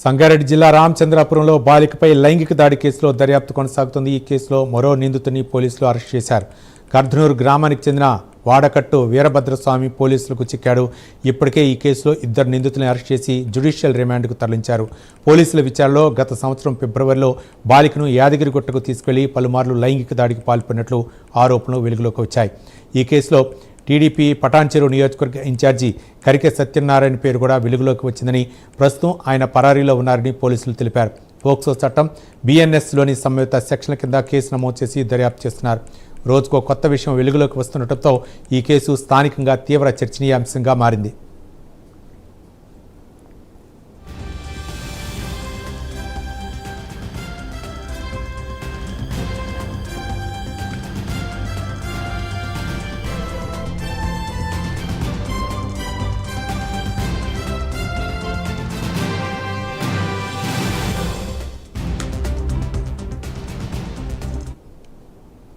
సంగారెడ్డి జిల్లా రామచంద్రాపురంలో బాలికపై లైంగిక దాడి కేసులో దర్యాప్తు కొనసాగుతుంది. ఈ కేసులో మరో నిందితుని పోలీసులు అరెస్ట్ చేశారు. కర్ధనూరు గ్రామానికి చెందిన వాడకట్టు వీరభద్రస్వామి పోలీసులకు చిక్కాడు. ఇప్పటికే ఈ కేసులో 2 నిందితులను అరెస్ట్ చేసి జ్యుడిషియల్ రిమాండ్కు తరలించారు. పోలీసుల విచారణలో గత సంవత్సరం ఫిబ్రవరిలో బాలికను యాదగిరిగుట్టకు తీసుకెళ్లి పలుమార్లు లైంగిక దాడికి పాల్పడినట్లు ఆరోపణలు వెలుగులోకి వచ్చాయి. ఈ కేసులో టీడీపీ పటాన్చెరు నియోజకవర్గ ఇన్ఛార్జి కరికె సత్యనారాయణ పేరు కూడా వెలుగులోకి వచ్చిందని, ప్రస్తుతం ఆయన పరారీలో ఉన్నారని పోలీసులు తెలిపారు. పోక్సో చట్టం BNSలోని సంయుక్త సెక్షన్ల కింద కేసు నమోదు చేసి దర్యాప్తు చేస్తున్నారు. రోజుకో కొత్త విషయం వెలుగులోకి వస్తుండటంతో ఈ కేసు స్థానికంగా తీవ్ర చర్చనీయాంశంగా మారింది.